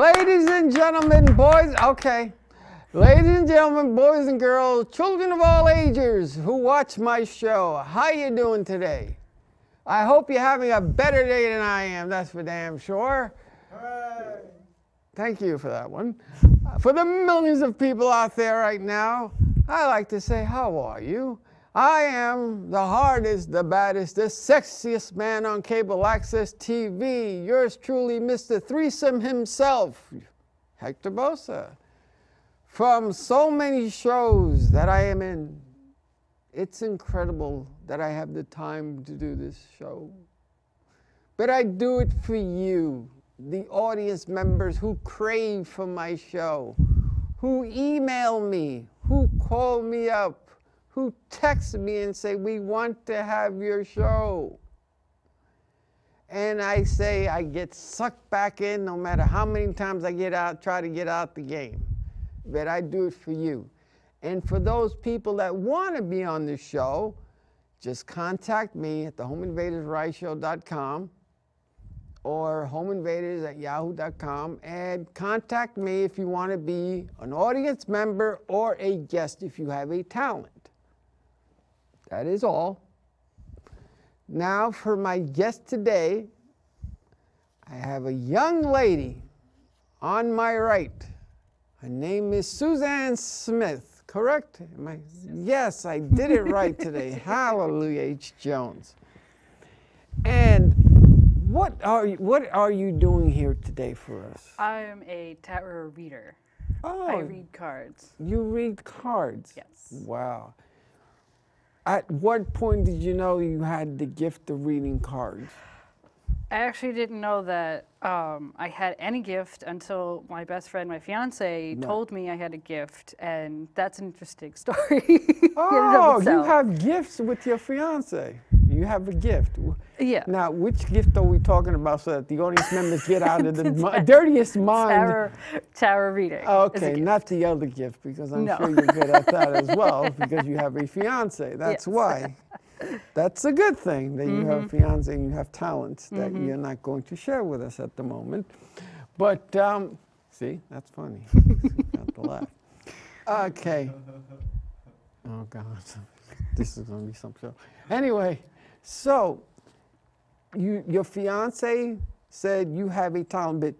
Ladies and gentlemen, boys, okay. Ladies and gentlemen, boys and girls, children of all ages who watch my show, how you doing today? I hope you're having a better day than I am, that's for damn sure. Hooray. Thank you for that one. For the millions of people out there right now, I like to say, how are you? I am the hardest, the baddest, the sexiest man on cable access TV. Yours truly, Mr. Threesome himself, Hector Bosa. From so many shows that I am in, it's incredible that I have the time to do this show. But I do it for you, the audience members who crave for my show, who email me, who call me up, who text me and say, we want to have your show. And I say, I get sucked back in no matter how many times I get out, try to get out the game. But I do it for you. And for those people that want to be on the show, just contact me at the homeinvadersrideshow.com or homeinvaders@yahoo.com and contact me if you want to be an audience member or a guest if you have a talent. That is all. Now for my guest today, I have a young lady on my right. Her name is Suzanne Smith, correct? Yes, I did it right today. Hallelujah, H. Jones. And what are you doing here today for us? I am a tarot reader. Oh, I read cards. You read cards? Yes. Wow. At what point did you know you had the gift of reading cards? I actually didn't know that I had any gift until my best friend, my fiance, told me I had a gift, and that's an interesting story. Oh, you have gifts with your fiance. You have a gift. Yeah. Now, which gift are we talking about so that the audience members get out of the dirtiest mind? Tarot reading. Okay, not the other gift, because I'm sure you're good at that as well, because you have a fiance. That's why. That's a good thing that you have a fiance and you have talents that you're not going to share with us at the moment. But, see, that's funny. Got the laugh. Okay. Oh, God. This is going to be some show. Anyway, so your fiance said you have a talent, but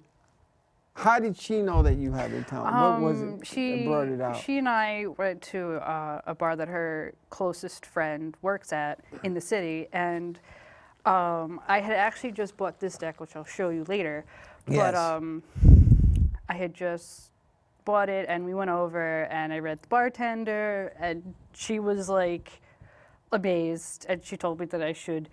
how did she know that you have a talent? What was it that brought it out? She and I went to a bar that her closest friend works at in the city, and I had actually just bought this deck, which I'll show you later. But I had just bought it, and we went over, and I read the bartender, and she was like amazed, and she told me that I should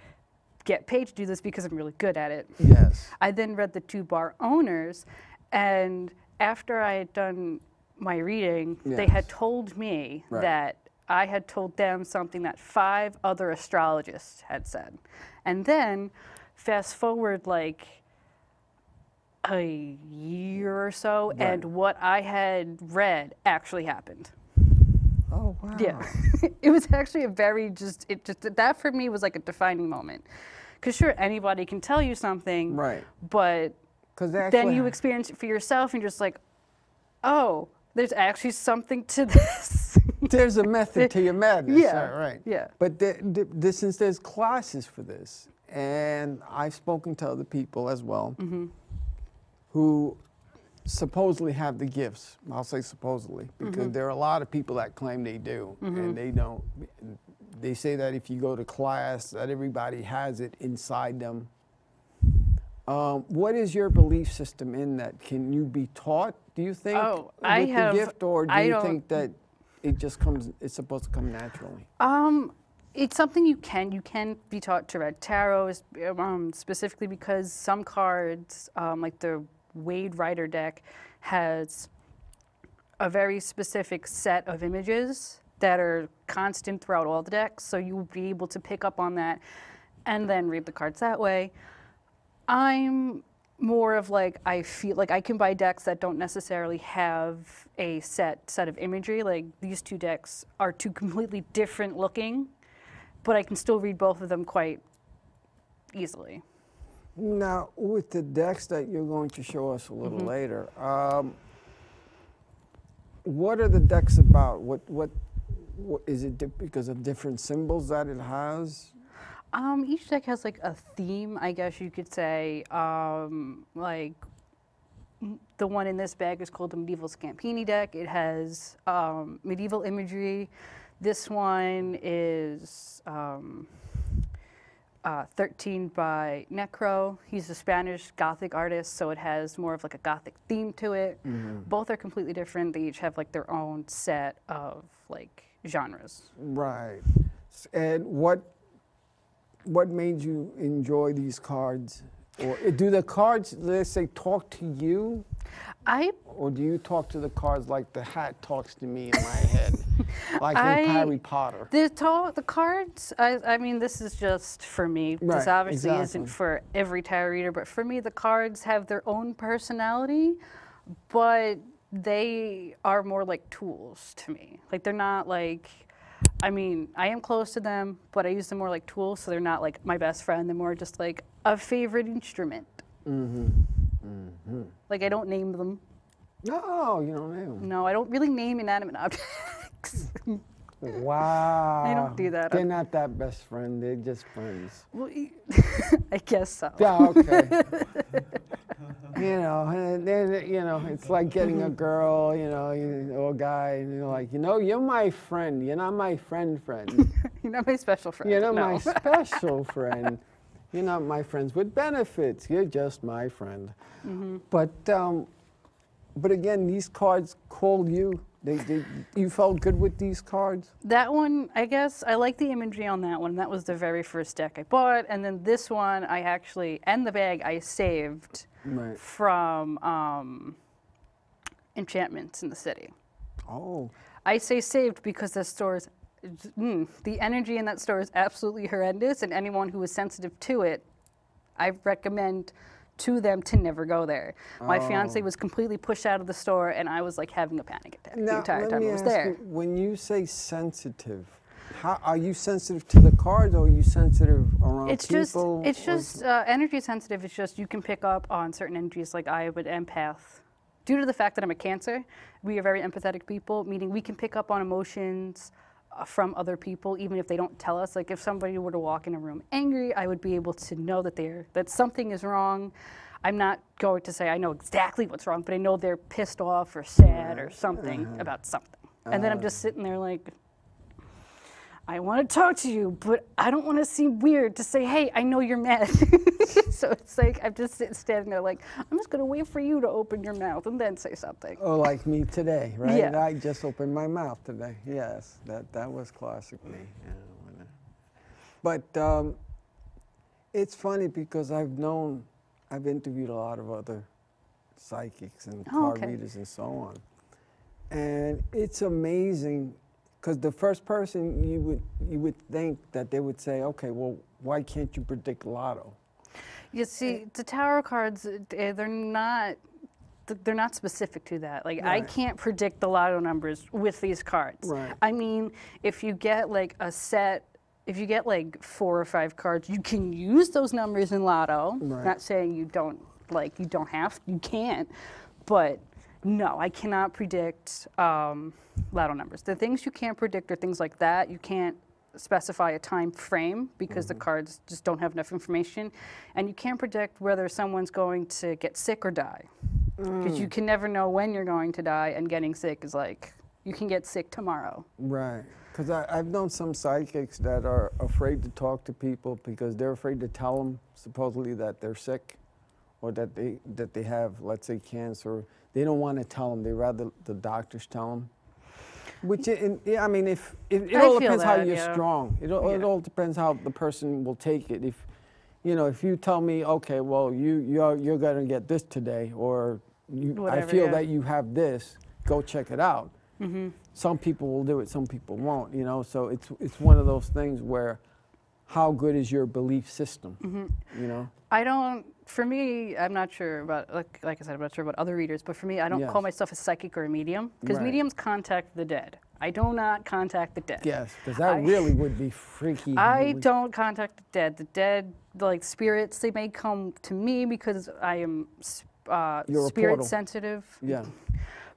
get paid to do this because I'm really good at it. Yes. I then read the two bar owners, and after I had done my reading, they had told me that I had told them something that 5 other astrologists had said. And then, fast forward like a year or so, and what I had read actually happened. Oh, wow. Yeah. It was actually a very that for me was like a defining moment. Because sure, anybody can tell you something, but then you experience it for yourself and you're just like, oh, there's actually something to this. There's a method to your madness. Yeah. Right. Yeah. But since there's classes for this, and I've spoken to other people as well who supposedly have the gifts. I'll say supposedly, because there are a lot of people that claim they do, and they don't. They say that if you go to class, that everybody has it inside them. What is your belief system in that? Can you be taught, do you think, with the gift, or do you think that it just comes, it's supposed to come naturally? It's something you can be taught to read tarot, specifically because some cards, like the Wade Rider deck, has a very specific set of images that are constant throughout all the decks, so you'll be able to pick up on that and then read the cards that way. I'm more of like, I feel like I can buy decks that don't necessarily have a set of imagery. Like these two decks are two completely different looking, but I can still read both of them quite easily. Now, with the decks that you're going to show us a little later, what are the decks about? What is it because of different symbols that it has? Each deck has like a theme, I guess you could say. Like the one in this bag is called the Medieval Scampini deck. It has medieval imagery. This one is 13 by Necro. He's a Spanish Gothic artist, so it has more of like a Gothic theme to it. Both are completely different. They each have like their own set of like genres. Right. And what made you enjoy these cards? Or do the cards, let's say, talk to you? Or do you talk to the cards like the hat talks to me in my head? Like in Harry Potter. The cards, I mean, this is just for me. This obviously isn't for every tarot reader, but for me, the cards have their own personality, but they are more like tools to me. Like, they're not like, I mean, I am close to them, but I use them more like tools, so they're not like my best friend. They're more just like a favorite instrument. Like, I don't name them. No, you don't name them. No, I don't really name inanimate objects. Wow. I don't do that. They're not that best friend. They're just friends. Well, I guess so. Yeah, okay. You know, it's like getting a girl, or a guy, and you're like, you're my friend. You're not my friend. You're not my special friend. You're not my special friend. You're not my friends with benefits. You're just my friend. But again, these cards call you. You felt good with these cards? That one, I guess, I like the imagery on that one. That was the very first deck I bought. And then this one, I actually, and the bag, I saved from Enchantments in the City. Oh. I say saved because the store's, the energy in that store is absolutely horrendous. And anyone who is sensitive to it, I recommend to them to never go there. My fiance was completely pushed out of the store, and I was like having a panic attack the entire time I was there. When you say sensitive, how are you sensitive to the cards, or are you sensitive around people? It's just energy sensitive. It's just you can pick up on certain energies. Like I would empath. Due to the fact that I'm a Cancer, we are very empathetic people, meaning we can pick up on emotions from other people, even if they don't tell us. Like if somebody were to walk in a room angry, I would be able to know that something is wrong. I'm not going to say I know exactly what's wrong, but I know they're pissed off or sad or something about something. And then I'm just sitting there like, I want to talk to you, but I don't want to seem weird to say, hey, I know you're mad. So it's like, I'm just standing there like, I'm just going to wait for you to open your mouth and then say something. Oh, like me today, right? Yeah. I just opened my mouth today. Yes, that was classic me. Yeah, but it's funny because I've interviewed a lot of other psychics and card readers and so on. And it's amazing because the first person you would think that they would say, okay, well, why can't you predict lotto? You see, the tarot cards, they're not specific to that. Like, I can't predict the lotto numbers with these cards. Right. I mean, if you get like a set, if you get like 4 or 5 cards, you can use those numbers in lotto. Right. Not saying you don't have, you can't, but no, I cannot predict lotto numbers. The things you can't predict are things like that. You can't specify a time frame because the cards just don't have enough information, and you can't predict whether someone's going to get sick or die because you can never know when you're going to die, and getting sick is like, you can get sick tomorrow. Right. Because I've known some psychics that are afraid to talk to people because they're afraid to tell them supposedly that they're sick or that they have, let's say, cancer. They don't want to tell them. They rather the doctors tell them. Which, I mean, it all depends how you're strong. It all depends how the person will take it. If you tell me, okay, well, you're going to get this today, or I feel that you have this, go check it out. Some people will do it, some people won't. So it's one of those things where, how good is your belief system? For me, I'm not sure about, like I said, I'm not sure about other readers, but for me, I don't call myself a psychic or a medium, because mediums contact the dead. I do not contact the dead. Yes, because that really would be freaky. I don't contact the dead. The dead, like spirits, they may come to me because I am spirit sensitive. Yeah.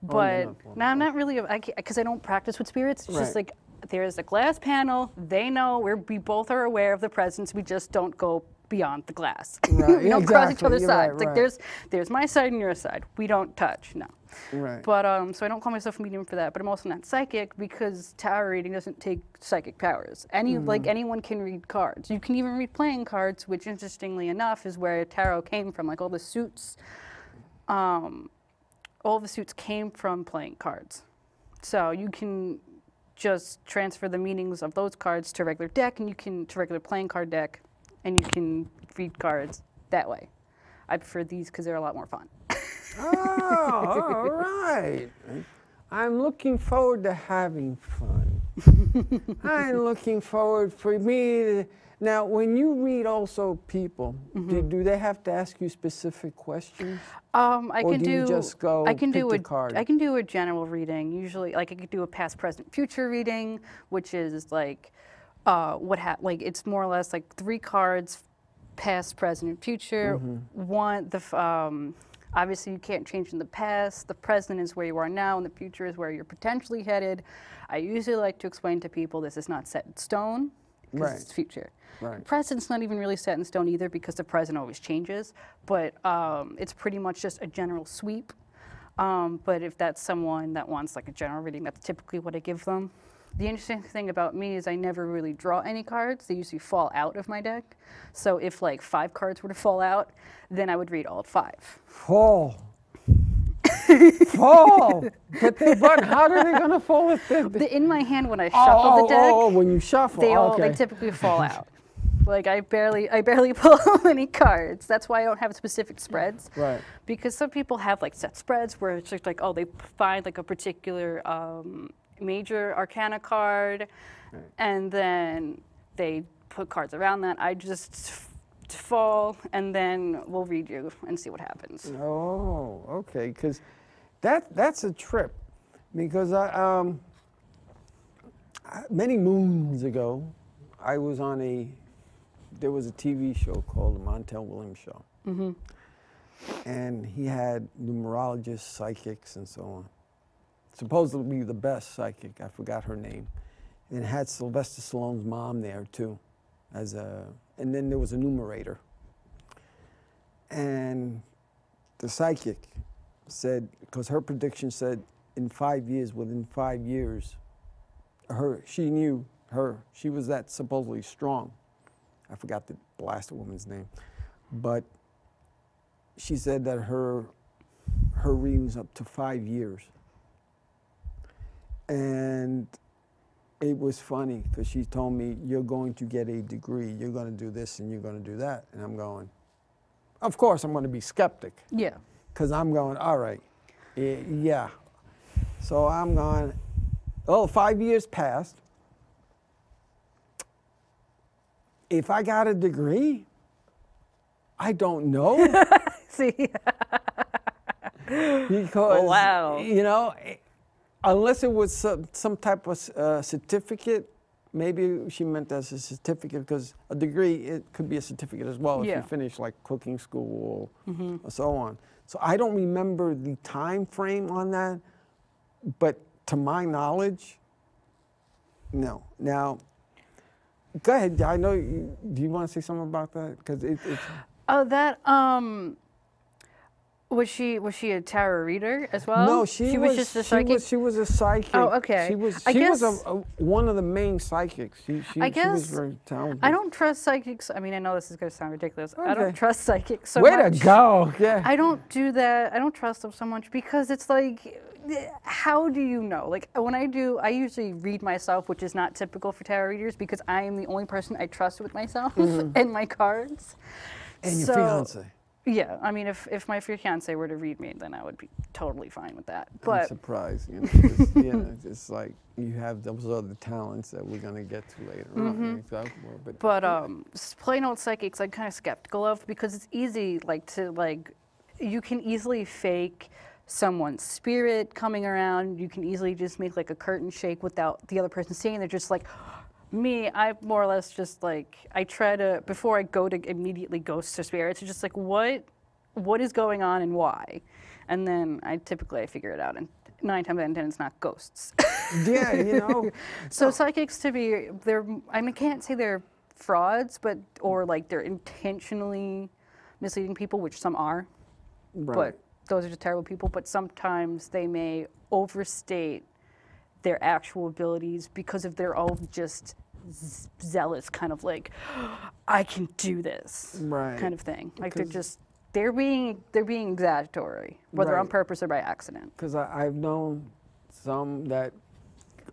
But no, I'm not really, because I don't practice with spirits. It's just like, there's a glass panel. They know we both are aware of the presence. We just don't go beyond the glass. Right. We don't cross each other's sides. Right, like there's my side and your side. We don't touch. No. Right. But so I don't call myself a medium for that. But I'm also not psychic because tarot reading doesn't take psychic powers. Like anyone can read cards. You can even read playing cards, which interestingly enough is where tarot came from. Like all the suits came from playing cards. So you can just transfer the meanings of those cards to regular deck, and to regular playing card deck, and you can read cards that way. I prefer these because they're a lot more fun. Oh, all right. I'm looking forward to having fun. I'm looking forward for me to... Now, when you read also people, do they have to ask you specific questions? I can do a general reading. Usually, like I could do a past, present, future reading, which is like it's more or less like 3 cards, past, present, and future. Obviously, you can't change in the past. The present is where you are now, and the future is where you're potentially headed. I usually like to explain to people this is not set in stone, because it's future. Right. The present's not even really set in stone either, because the present always changes. But it's pretty much just a general sweep. But if that's someone that wants like a general reading, that's typically what I give them. The interesting thing about me is I never really draw any cards. They usually fall out of my deck. So if like 5 cards were to fall out, then I would read all 5. Fall. Fall. But how are they going to fall if in my hand when I shuffle the deck? When you shuffle, they typically fall out. Like I barely pull any cards. That's why I don't have specific spreads. Right. Because some people have like set spreads where it's just like, oh, they find like a particular major arcana card, and then they put cards around that. I just fall, and then we'll read you and see what happens. Oh, okay, because that's a trip. Because many moons ago, I was on there was a TV show called The Montel Williams Show. And he had numerologists, psychics, and so on. Supposedly the best psychic, I forgot her name. And it had Sylvester Stallone's mom there too, and then there was a numerator. And the psychic said, because her prediction said within 5 years, she was that supposedly strong. I forgot the blasted woman's name. But she said that her reading's up to 5 years. And it was funny because she told me, you're going to get a degree, you're going to do this and you're going to do that. And I'm going, of course I'm going to be skeptic. Yeah. Because I'm going, all right, yeah. So I'm going, 5 years passed. If I got a degree, I don't know. See? Because, unless it was some type of certificate, maybe she meant as a certificate, because a degree, it could be a certificate as well if you finish like cooking school or so on. So I don't remember the time frame on that, but to my knowledge, no. Now, go ahead. I know. Do you want to say something about that? Because it's. Oh, that. Was she a tarot reader as well? No, she was just a psychic. She was a psychic. Oh, okay. She was one of the main psychics. She was very talented. I don't trust psychics. I mean, I know this is going to sound ridiculous. Okay. I don't trust psychics so much. Way to go! Yeah. I don't do that. I don't trust them so much because it's like, how do you know? Like when I usually read myself, which is not typical for tarot readers because I am the only person I trust with myself and my cards. And your fiance. Yeah, I mean, if my fiance were to read me, then I would be totally fine with that. But I'm surprised, it's like you have those other talents that we're gonna get to later on. But plain old psychics, I'm kind of skeptical of because it's easy, you can easily fake someone's spirit coming around. You can easily just make like a curtain shake without the other person seeing. They're just like, me, I more or less just like, I try to, before I go to immediately ghosts or spirits, it's just like, what is going on and why? And then I figure it out, and 9 times out of 10 it's not ghosts. Yeah, you know. So psychics, to me, I can't say they're frauds, or like they're intentionally misleading people, which some are, Right. but those are just terrible people. But sometimes they may overstate their actual abilities because of their own just zealous kind of like, I can do this, Right. kind of thing. Like they're being exaggeratory, whether on Right. purpose or by accident. Because I've known some that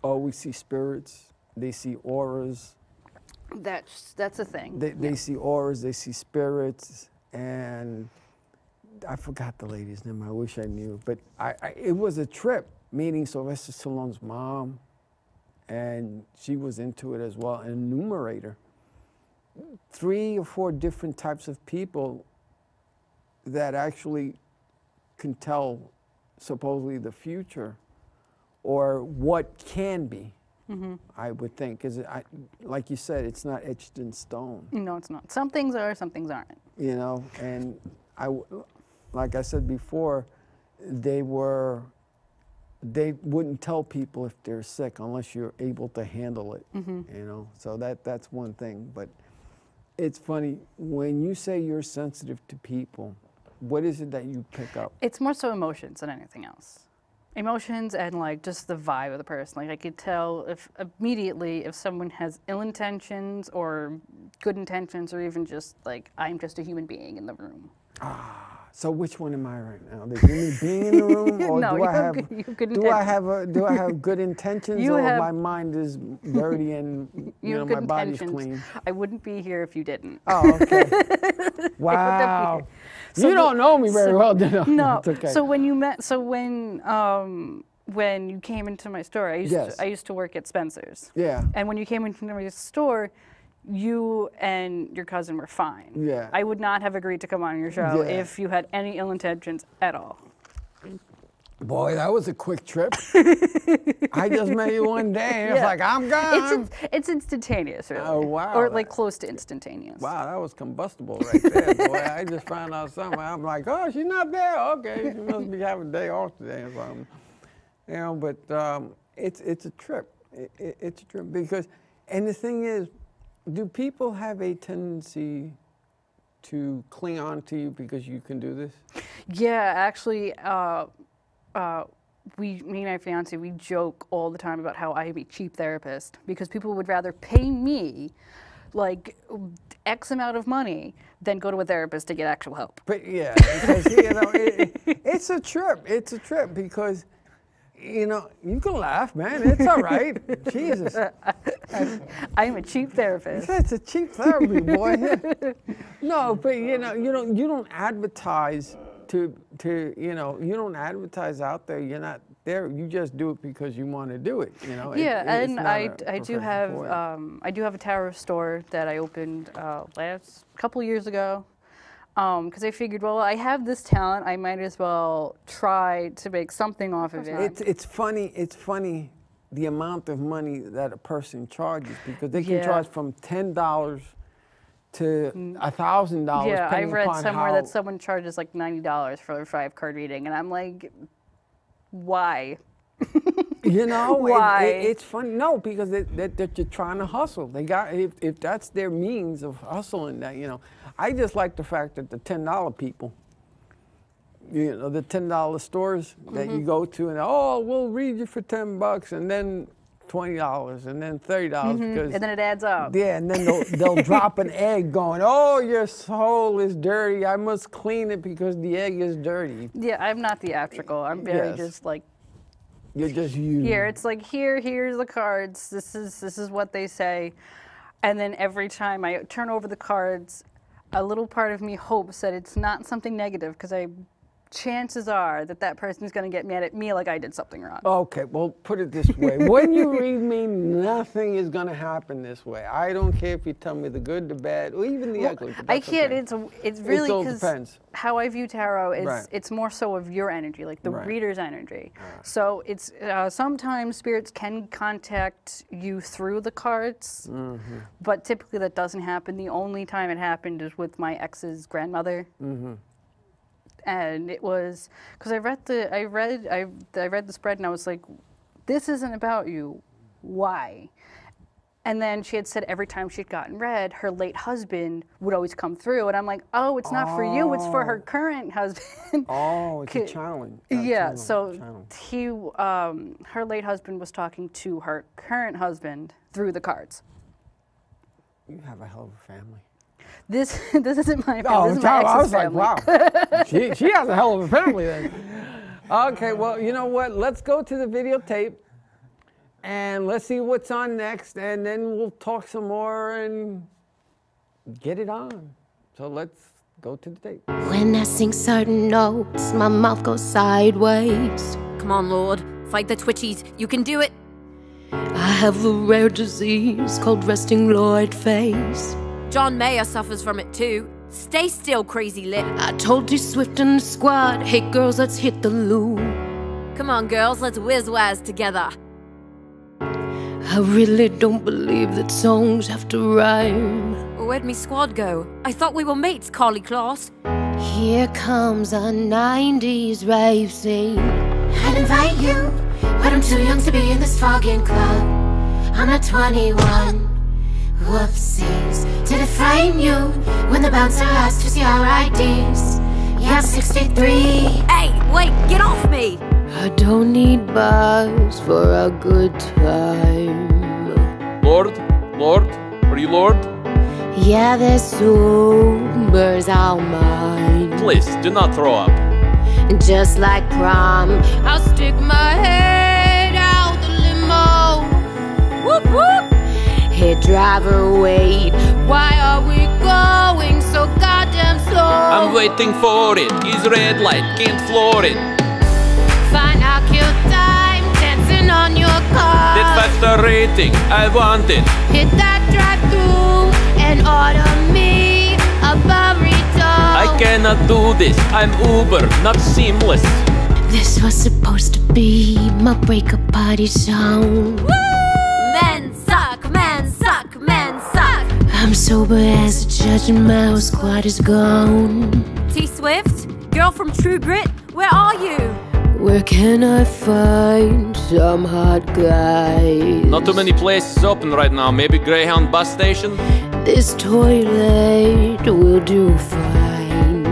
always see spirits, they see auras. That's a thing. They see auras, they see spirits, and I forgot the lady's name. I wish I knew, but it was a trip meeting Sylvester Stallone's mom, and she was into it as well. An enumerator, 3 or 4 different types of people that actually can tell supposedly the future or what can be. Mm-hmm. I would think, because like you said, it's not etched in stone. No, it's not. Some things are, some things aren't. You know, and like I said before, they wouldn't tell people if they're sick unless you're able to handle it. Mm-hmm. You know, so that's one thing. But it's funny when you say you're sensitive to people. What is it that you pick up? It's more so emotions than anything else. Emotions and like just the vibe of the person. Like I could tell immediately if someone has ill intentions or good intentions, or even just like, I'm just a human being in the room. So which one am I right now? The human being in the room, or No, do I have do I have good intentions, or my mind is dirty and my body's clean? I wouldn't be here if you didn't. Oh, okay. Wow. So you don't know me very well, do you? No. It's okay. So when you came into my store, I used to work at Spencer's. Yeah. And when you came into my store, you and your cousin were fine. Yeah. I would not have agreed to come on your show if you had any ill intentions at all. Boy, that was a quick trip. I just met you one day, and it's like, I'm gone. It's instantaneous, really. Oh, wow. Or like close to instantaneous. Wow, that was combustible right there, boy. I just found out something. I'm like, oh, she's not there. Okay, she must be having a day off today or something. You know, but it's a trip. It's a trip because, and the thing is, do people have a tendency to cling on to you because you can do this? Yeah, actually, me and my fiance, we joke all the time about how I am a cheap therapist because people would rather pay me like X amount of money than go to a therapist to get actual help. But yeah, because it's a trip. It's a trip because, you can laugh, man. It's all right. Jesus. I'm a cheap therapist. It's a cheap therapy, boy. No, but you don't advertise you don't advertise out there. You're not there. You just do it because you want to do it. Yeah, and I do have a tarot store that I opened last couple years ago. Because I figured, well, I have this talent, I might as well try to make something off of it. It's funny the amount of money that a person charges, because they can charge from $10 to $1,000. Yeah, I read somewhere that someone charges like $90 for a 5-card reading, and I'm like, why? Why? It's funny. No, because they're trying to hustle. They got if that's their means of hustling. That I just like the fact that the $10 people, the $10 stores that you go to, and we'll read you for $10, and then $20, and then $30 because and then it adds up. Yeah, and then they'll drop an egg going, oh, your soul is dirty. I must clean it because the egg is dirty. Yeah, I'm not theatrical. I'm very just like. You're just you. Here, it's like here's the cards. This is what they say, and then every time I turn over the cards, a little part of me hopes that it's not something negative, because I chances are that that person is going to get mad at me like I did something wrong. Okay, well, put it this way. When you read me, nothing is going to happen this way. I don't care if you tell me the good, the bad, or even the ugly. But I can't. okay. It's really all because depends. how I view tarot is Right. it's more so of your energy, like the Right. reader's energy. So it's sometimes spirits can contact you through the cards, but typically that doesn't happen. The only time it happened is with my ex's grandmother. And it was because I read the spread and I was like, this isn't about you. Why? And then she had said every time she'd gotten read, her late husband would always come through. And I'm like, oh, it's not for you, it's for her current husband. Oh, it's a channeling. Yeah, so her late husband was talking to her current husband through the cards. You have a hell of a family. This isn't my family. Oh, this is my I ex's was family. like, wow. she has a hell of a family then. Okay, well, you know what? Let's go to the videotape and let's see what's on next, and then we'll talk some more and get it on. So let's go to the tape. When I sing certain notes, my mouth goes sideways. Come on, Lord. Fight the twitchies. You can do it. I have a rare disease called resting Lord face. John Mayer suffers from it too. Stay still, crazy lip. I told you Swift and the squad, hey girls, let's hit the loo. Come on, girls, let's whiz-waz together. I really don't believe that songs have to rhyme. Where'd me squad go? I thought we were mates, Carly Claus. Here comes a 90s rave scene. I'd invite you, but I'm too young to be in this fogging club. I'm not 21. Whoopsies. Did it frame you when the bouncer asked to see our IDs? Yeah, 63. Hey, wait, get off me! I don't need bars for a good time. Lord? Lord? Are you Lord? Yeah, there's sobers all mine. Please, do not throw up. Just like prom, I'll stick my head out the limo. Whoop whoop! Hey driver, wait, why are we going so goddamn slow? I'm waiting for it. Is red light, can't floor it. Fine, I'll kill time, dancing on your car. That faster rating, I want it. Hit that drive-thru and order me a burrito. I cannot do this. I'm Uber, not seamless. This was supposed to be my breakup party song. Woo! Men suck, men suck, men suck. I'm sober as a judge and my whole squad is gone. T-Swift, girl from True Grit, where are you? Where can I find some hot guys? Not too many places open right now. Maybe Greyhound bus station? This toilet will do fine.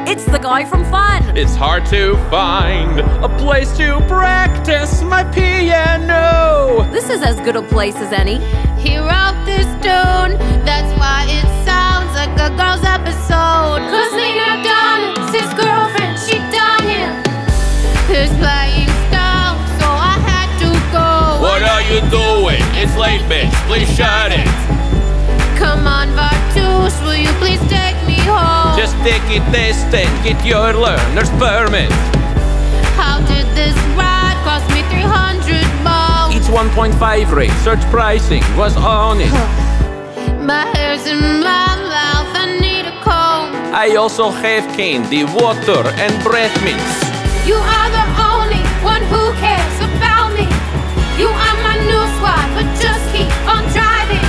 It's the guy from Fun. It's hard to find a place to practice my piano. This is as good a place as any. He wrote this tune, that's why it sounds like a girl's episode. Cause they got done, his girlfriend, she done him. He's playing stone, so I had to go. What are you doing? It's late, bitch. Please shut it. Come on, Vartush, will you please take me home? Just take it test and get your learner's permit. How did this ride cost me 300 bucks? It's 1.5 rate. Search pricing was on it. My hair's in my mouth, I need a comb. I also have candy, water, and breath mints. You are the only one who cares about me. You are my new squad, but just keep on driving.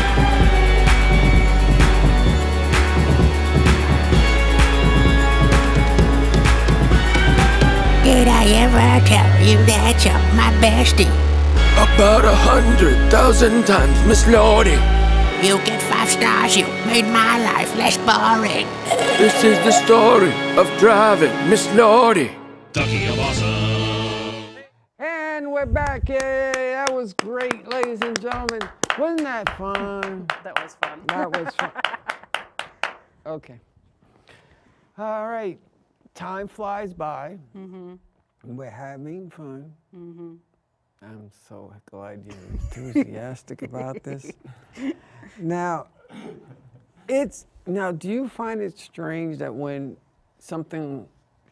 Did I ever tell you that you're my bestie? About 100,000 times, Miss Lordy. You get 5 stars, you made my life less boring. This is the story of driving, Miss Lordy. And we're back. Yay, that was great, ladies and gentlemen. Wasn't that fun? That was fun. That was fun. Okay. All right. Time flies by. We're having fun. I'm so glad you're enthusiastic about this. Now, do you find it strange that when something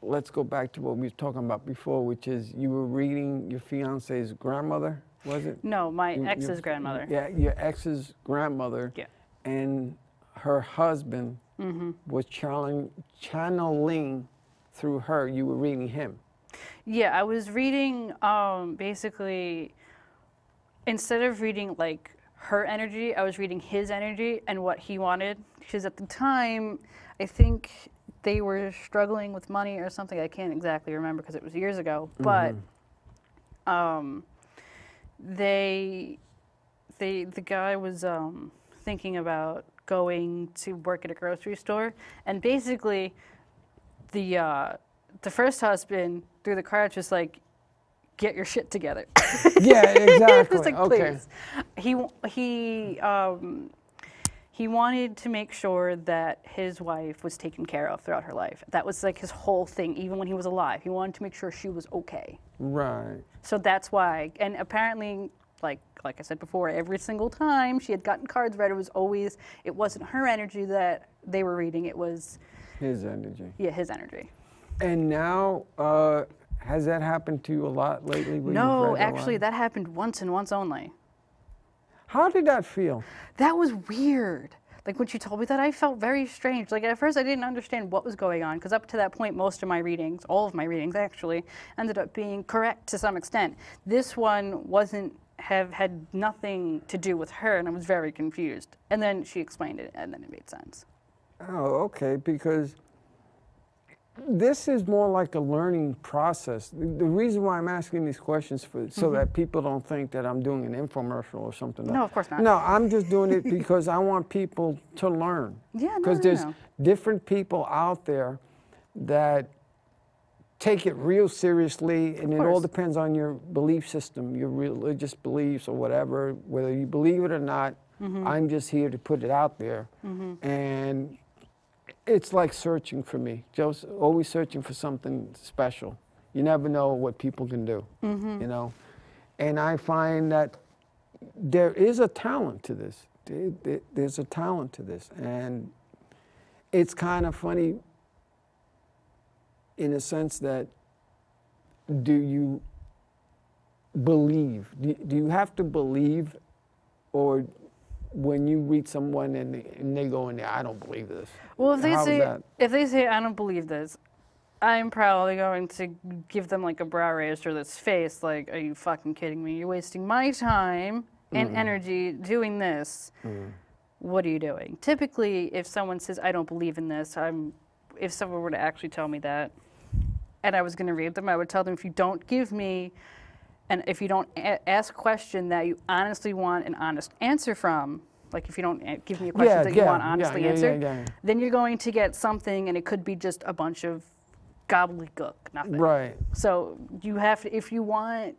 let's go back to what we were talking about before, which is you were reading your fiance's grandmother, was it? No, my ex's grandmother. Yeah, your ex's grandmother. Yeah. And her husband was channeling through her. You were reading him. Yeah, I was reading basically, instead of reading like her energy, I was reading his energy and what he wanted. Because at the time, I think they were struggling with money or something. I can't exactly remember because it was years ago. But the guy was thinking about going to work at a grocery store, and basically the first husband through the cards was like, get your shit together. Yeah, exactly. Just like, okay. Please. He wanted to make sure that his wife was taken care of throughout her life. That was like his whole thing, even when he was alive. He wanted to make sure she was okay. Right. So that's why. And apparently, like I said before, every single time she had gotten cards read, it wasn't her energy that they were reading. It was his energy. Yeah, his energy. And now, has that happened to you a lot lately? No, actually, that happened once and once only. How did that feel? That was weird. Like when she told me that, I felt very strange. Like at first I didn't understand what was going on, because up to that point, most of my readings, all of my readings actually, ended up being correct to some extent. This one had nothing to do with her, and I was very confused. And then she explained it, and then it made sense. Oh, okay, because this is more like a learning process. The reason why I'm asking these questions so that people don't think that I'm doing an infomercial or something. No, of course not. No, I'm just doing it because I want people to learn. Yeah, because there's different people out there that take it real seriously, and it all depends on your belief system, your religious beliefs or whatever, whether you believe it or not. I'm just here to put it out there. And it's like searching for me, just always searching for something special. You never know what people can do, you know? And I find that there is a talent to this. There's a talent to this. And it's kind of funny in a sense that, do you believe? Do you have to believe, or when you read someone and they go in there, I don't believe this? Well, if they say I don't believe this, I'm probably going to give them like a brow raise to this face, like, are you fucking kidding me? You're wasting my time and energy doing this. What are you doing? Typically, if someone says I don't believe in this, if someone were to actually tell me that, and I was going to read them, I would tell them, if you don't give me, and if you don't ask a question that you honestly want an honest answer from, like if you don't give me a question that you want honestly answered, then you're going to get something, and it could be just a bunch of gobbledygook, nothing. Right. So you have to, if you want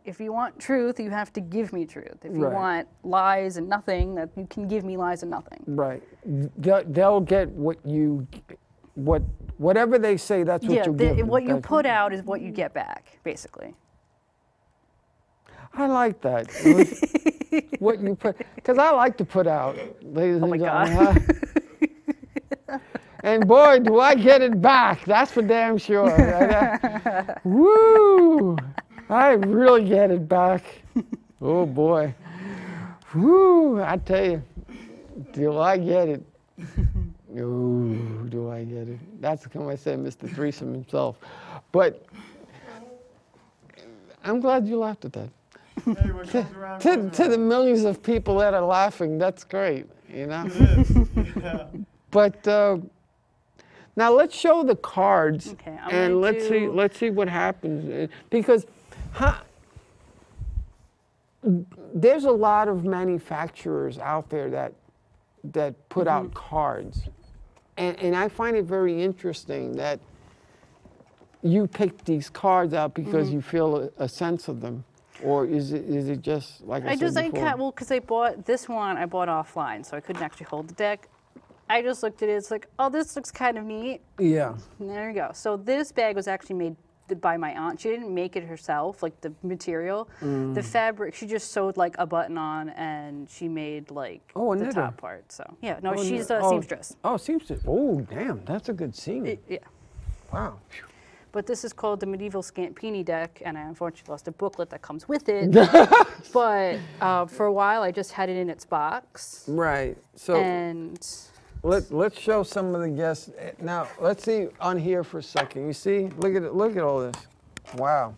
truth, you have to give me truth. If you want lies and nothing, that you can give me lies and nothing. Right. They'll get whatever they say, that's what you'll get. What you put out is what you get back, basically. I like that. What you put, because I like to put out, ladies and gentlemen. And boy, do I get it back. That's for damn sure. Woo! I really get it back. Oh boy. Woo! I tell you, do I get it? Ooh, do I get it? That's come I said, Mr. Threesome himself. But I'm glad you laughed at that. Hey, what comes around To the millions of people that are laughing, that's great, you know? It is. Yeah. But now let's show the cards, okay, and let's see what happens, because there's a lot of manufacturers out there that put out cards, and I find it very interesting that you picked these cards out because you feel a sense of them. Or is it just like I said before? Well, because I bought this one, I bought offline, so I couldn't actually hold the deck. I just looked at it, it's like, oh, this looks kind of neat. Yeah. And there you go. So this bag was actually made by my aunt. She didn't make it herself, like the material. The fabric, she just sewed like a button on, and she made like the top part. So yeah, no, she's a seamstress. Oh, seamstress. Oh, damn, that's a good seam. Yeah. Wow. But this is called the Medieval Scampini deck, and I unfortunately lost a booklet that comes with it. But for a while, I just had it in its box. Right. So And let's show some of the guests. Now, let's see on here for a second. You see? Look at it. Look at all this. Wow.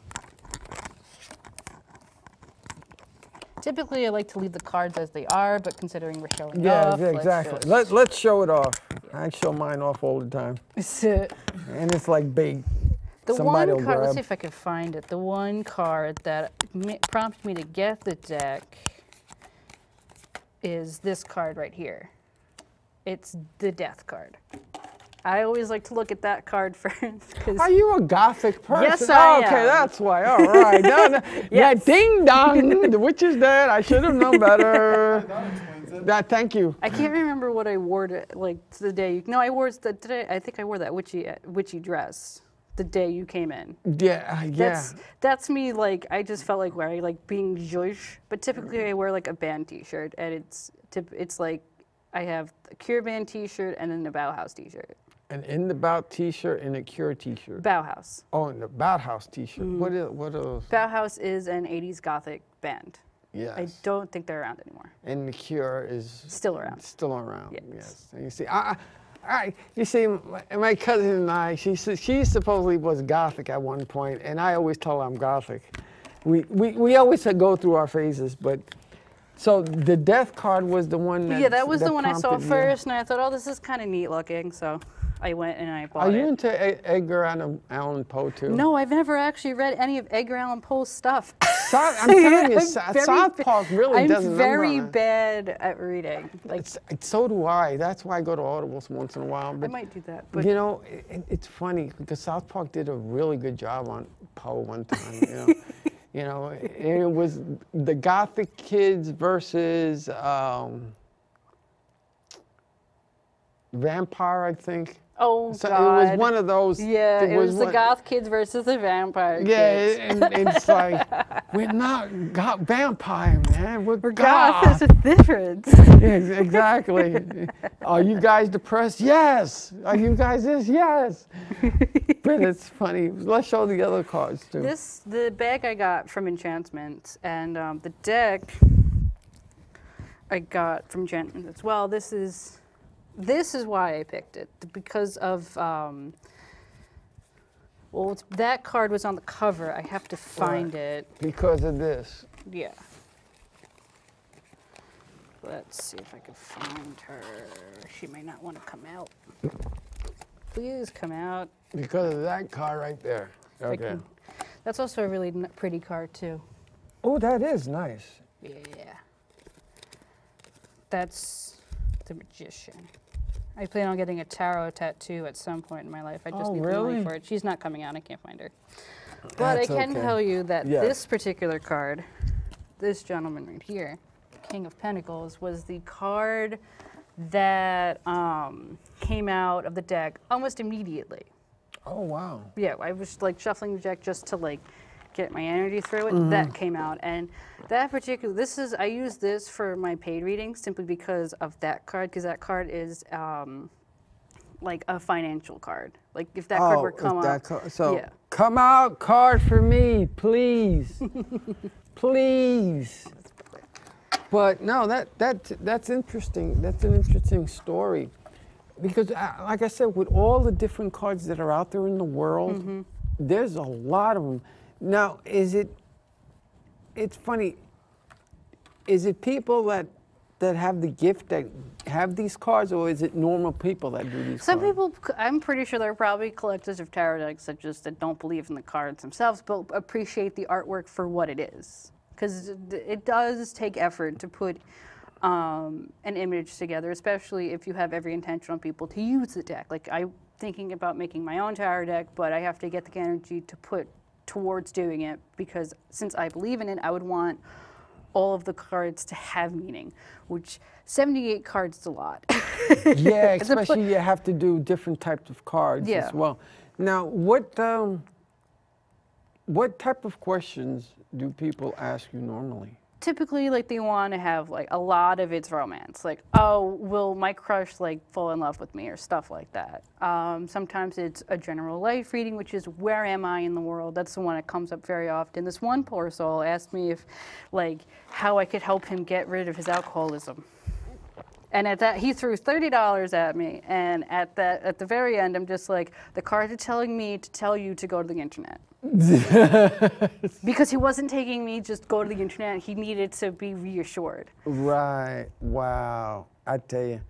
typically, I like to leave the cards as they are, but considering we're showing Yeah, off, exactly. Let's show it off. I show mine off all the time. And it's like big. The Somebody one will card, let's grab. see if I can find it. The one card that prompted me to get the deck is this card right here. It's the Death card. I always like to look at that card first. Are you a Gothic person? Yes, I Okay, am. that's why. All right. Yeah, Yes. ding dong. The witch is dead. I should have known better. Thank you. I can't remember what I wore to, like the day. No, I wore the day. I think I wore that witchy dress the day you came in. Yeah. That's me. Like I just felt like wearing like being Jewish, but typically I wear like a band T-shirt, and it's like I have a Cure band T-shirt and then a Bauhaus T-shirt. An In the Bout T-shirt and a Cure T-shirt. Bauhaus. Oh, and the Bauhaus T-shirt. What are those? Bauhaus is an 80s Gothic band. Yes. I don't think they're around anymore. And the Cure is Still around. Still around. Yes. Yes. And you see, you see, my cousin and I, she supposedly was Gothic at one point, and I always tell her I'm Gothic. We always go through our phases, but. So the Death card was the one that. Yeah, that was the one I saw prompted you. first, and I thought, oh, this is kind of neat looking, so I went and I bought Are it. you into Edgar Allan Poe too? No, I've never actually read any of Edgar Allan Poe's stuff. I'm telling you, South Park really doesn't I'm number very on it. bad at reading. Like So do I. That's why I go to Audibles once in a while. I But, might do that. But you know, it's funny because South Park did a really good job on Poe one time. You know, you know, and it was the Gothic kids versus vampire, I think. oh So God. it was one of those. Yeah, it was the one- goth kids versus the vampire Yeah, kids. and it's like we're not got vampire, man. We're Goth, goth. there's a difference. Yes, exactly. Are you guys depressed? Yes. Are you guys this? Yes. But it's funny. Let's show the other cards too. The bag I got from Enchantment, and the deck I got from Enchantment as well. This is why I picked it, because of well, that card was on the cover. I have to find it. Because of this. Yeah. Let's see if I can find her. She may not want to come out. Please come out. Because of that card right there. I Okay. can- That's also a really pretty card too. Oh, that is nice. Yeah. That's the Magician. I plan on getting a tarot tattoo at some point in my life. I just Oh, need the money really? for it. She's not coming out. I can't find her. But That's I can okay. tell you that Yes. this particular card, this gentleman right here, King of Pentacles, was the card that came out of the deck almost immediately. Oh, wow. Yeah, I was like shuffling the deck just to like get my energy through it. That came out, and that particular, I use this for my paid readings simply because of that card, because that card is like a financial card. Like if that card were come out, So yeah. come out card for me, please. Please. But no, that's interesting. That's an interesting story. Because like I said, with all the different cards that are out there in the world, there's a lot of them. Now, it's funny, is it people that have the gift that have these cards, or is it normal people that do these Some cards? people, I'm pretty sure they're probably collectors of tarot decks that don't believe in the cards themselves, but appreciate the artwork for what it is. Because it does take effort to put an image together, especially if you have every intention on people to use the deck. Like I'm thinking about making my own tarot deck, but I have to get the energy to put towards doing it, because since I believe in it, I would want all of the cards to have meaning, which 78 cards is a lot. Yeah, especially you have to do different types of cards Yeah. as well. Now, what type of questions do people ask you normally? typically, like, they want to have, like, a lot of it's romance. Like, oh, will my crush, like, fall in love with me or stuff like that. Sometimes it's a general life reading, which is where am I in the world? That's the one that comes up very often. This one poor soul asked me if, like, how I could help him get rid of his alcoholism. And at that, he threw $30 at me. And at the very end, I'm just like, the cards are telling me to tell you to go to the internet. Because he wasn't taking me just go to the internet. He needed to be reassured. Right. Wow. I tell you,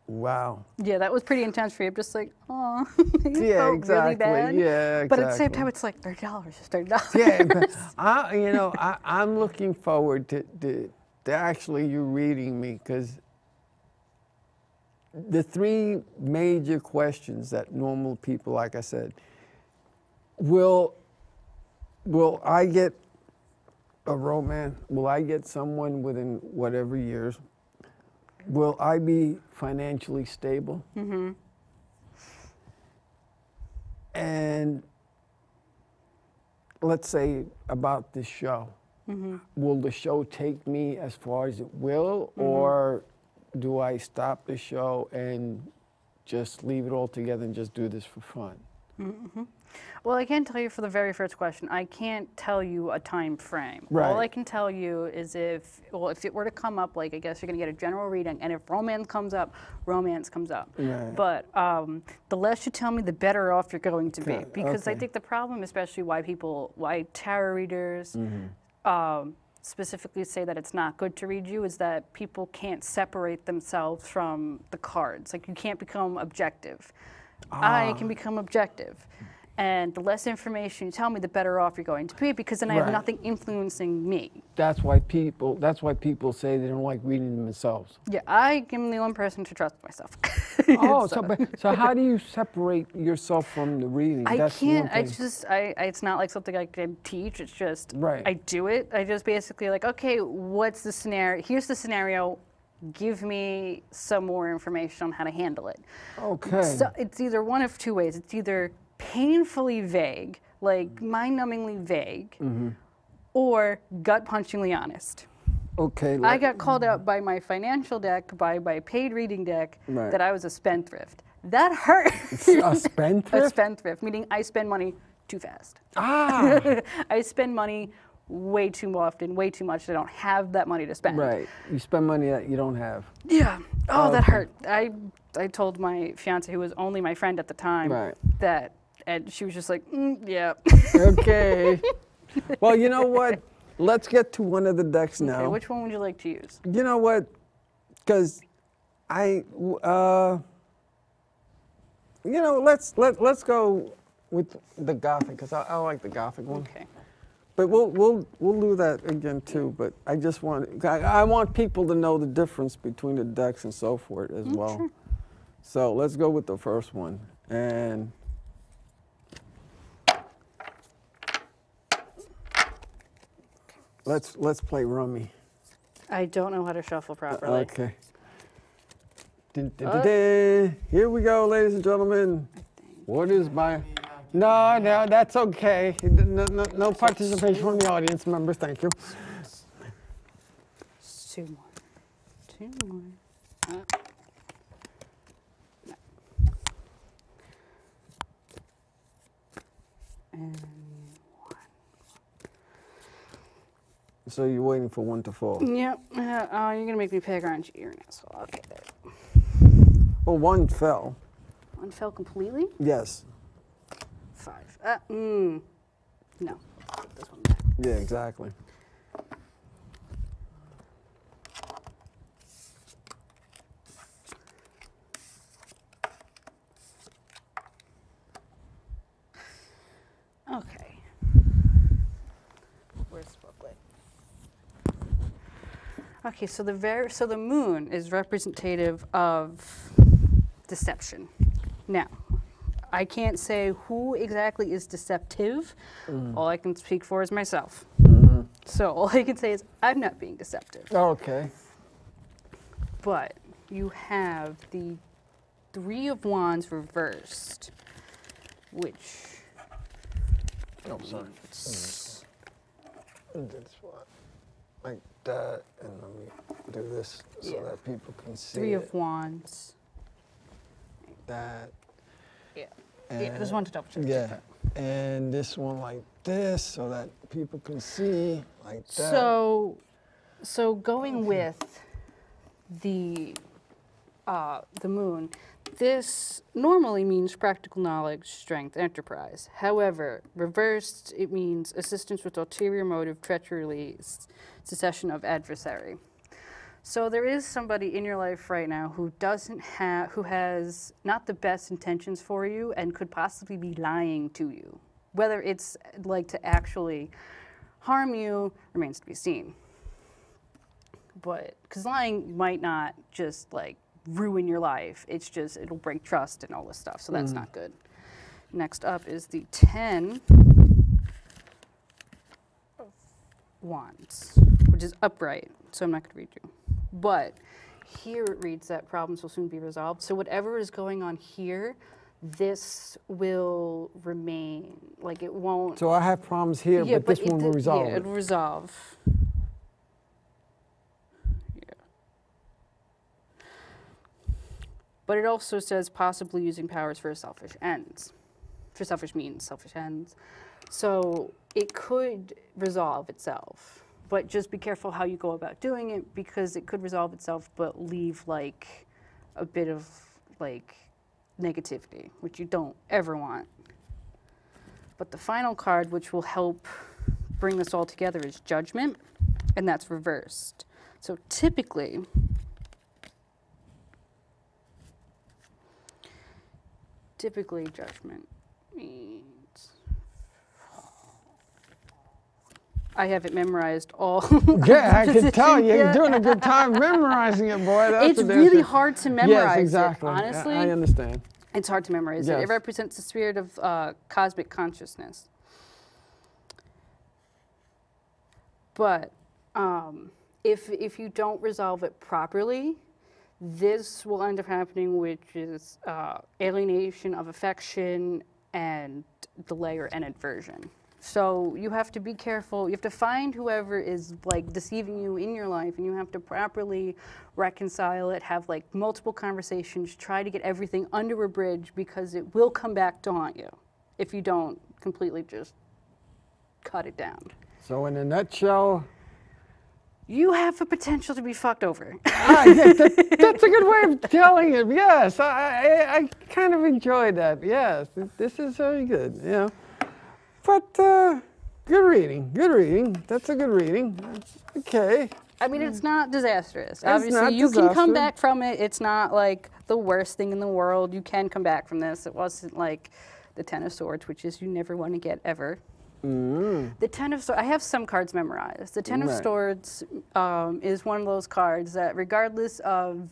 wow. Yeah, that was pretty intense for you. I'm just like, oh, Yeah, felt exactly. really bad. Yeah, exactly. But at the same time, it's like $30 is $30. Yeah, but I'm looking forward to actually you reading me, because the three major questions that normal people, like I said, will I get a romance? Will I get someone within whatever years? Will I be financially stable? Mm-hmm. And let's say about this show. Mm-hmm. Will the show take me as far as it will, mm-hmm. or do I stop the show and just leave it all together and just do this for fun? Mm-hmm. Well, I can't tell you for the very first question. I can't tell you a time frame. Right. All I can tell you is if it were to come up, like, I guess you're going to get a general reading, and if romance comes up, romance comes up. Right. But the less you tell me, the better off you're going to be. Because I think the problem, especially why tarot readers specifically say that it's not good to read you, is that people can't separate themselves from the cards. Like, you can't become objective. I can become objective. And the less information you tell me, the better off you're going to be, because then I have nothing influencing me. That's why people say they don't like reading themselves. Yeah, I am the only person to trust myself. Oh, so how do you separate yourself from the reading? I can't. It's not like something I can teach. It's just I do it. I just basically like, okay, what's the scenario? Here's the scenario. Give me some more information on how to handle it. Okay. So it's either one of two ways. It's either painfully vague, like mind-numbingly vague, or gut-punchingly honest. Okay. I got called out by my financial deck, by my paid reading deck, that I was a spendthrift. That hurt. A spendthrift? A spendthrift, meaning I spend money too fast. I spend money way too often, way too much. I don't have that money to spend. Right. You spend money that you don't have. Yeah. Oh, that hurt. I told my fiance, who was only my friend at the time, that, and she was just like, yeah. Okay. Well, you know what? Let's get to one of the decks now. Okay, which one would you like to use? You know what? Because let's go with the Gothic, because I like the Gothic one. Okay. But we'll do that again too. But I want people to know the difference between the decks and so forth as well. Sure. So let's go with the first one, and let's play rummy. I don't know how to shuffle properly. Okay. Here we go, ladies and gentlemen. What is my? No, that's okay. No participation from the audience members, thank you. Two more. And one. So you're waiting for one to fall? Yep. You're gonna make me pick around your ear now, so I'll get that. Well, one fell. One fell completely? Yes. 5. No. Put this one back. Yeah, exactly. Okay. Where's the booklet? Okay, so the moon is representative of deception. Now, I can't say who exactly is deceptive. All I can speak for is myself. So all I can say is I'm not being deceptive. Okay. But you have the 3 of Wands reversed, which this one, like that, and let me do this so that people can see Three it. of Wands. That. Yeah. And, Yeah, just wanted to double check. Yeah, and this one like this so that people can see like that. So going with the moon, this normally means practical knowledge, strength, enterprise. However, reversed, it means assistance with ulterior motive, treachery, secession of adversary. So there is somebody in your life right now who who has not the best intentions for you and could possibly be lying to you. Whether it's like to actually harm you remains to be seen. But, because lying might not just like ruin your life, it's just, it'll break trust and all this stuff, so that's not good. Next up is the 10 of Wands, which is upright, so I'm not going to read you. But here it reads that problems will soon be resolved. So whatever is going on here, this will remain. Like it won't. So I have problems here, but this one will resolve. Yeah, it'll resolve. Yeah. But it also says possibly using powers for selfish ends. For selfish means, selfish ends. So it could resolve itself. But just be careful how you go about doing it, because it could resolve itself but leave like a bit of like negativity, which you don't ever want. But the final card, which will help bring this all together, is Judgment, and that's reversed. So typically, Judgment means, I have it memorized all. Yeah, I can tell you're doing a good time memorizing it, boy. That's it's really hard to memorize. Yes, exactly. It, honestly. I understand. It's hard to memorize it. It represents the spirit of cosmic consciousness. But if you don't resolve it properly, this will end up happening, which is alienation of affection and delay or an aversion. So you have to be careful. You have to find whoever is like deceiving you in your life, and you have to properly reconcile it, have like multiple conversations, try to get everything under a bridge, because it will come back to haunt you if you don't completely just cut it down. So in a nutshell, you have the potential to be fucked over. That's a good way of telling it. Yes, I kind of enjoyed that. Yes, this is very good. You know. But good reading, good reading. That's a good reading. Okay. I mean, it's not disastrous. It's Obviously, not you can come disastrous. back from it. It's not like the worst thing in the world. You can come back from this. It wasn't like the Ten of Swords, which is you never want to get ever. The Ten of Swords, I have some cards memorized. The Ten of Swords is one of those cards that regardless of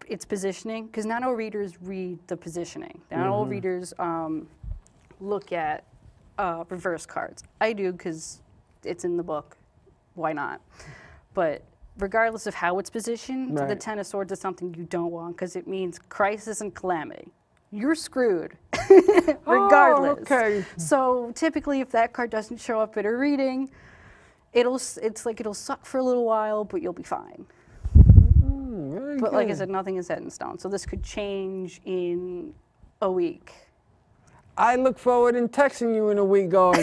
its positioning, because not all readers read the positioning. Not all readers look at reverse cards. I do because it's in the book. Why not? But regardless of how it's positioned, the Ten of Swords is something you don't want, because it means crisis and calamity. You're screwed, regardless. Oh, okay. So typically, if that card doesn't show up at a reading, it'll suck for a little while, but you'll be fine. But like I said, nothing is set in stone. So this could change in a week. I look forward in texting you in a week going,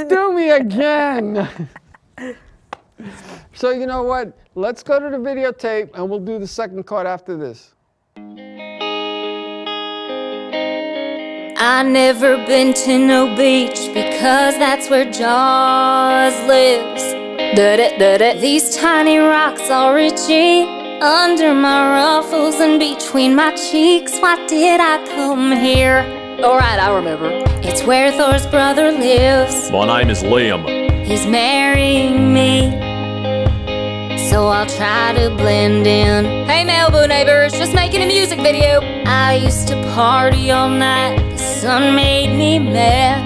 do me again. So you know what? Let's go to the videotape and we'll do the second card after this. I never been to no beach because that's where Jaws lives. These tiny rocks are reaching under my ruffles and between my cheeks. Why did I come here? Alright, I remember. It's where Thor's brother lives. My name is Liam. He's marrying me, so I'll try to blend in. Hey Malibu neighbors, just making a music video. I used to party all night, the sun made me mad.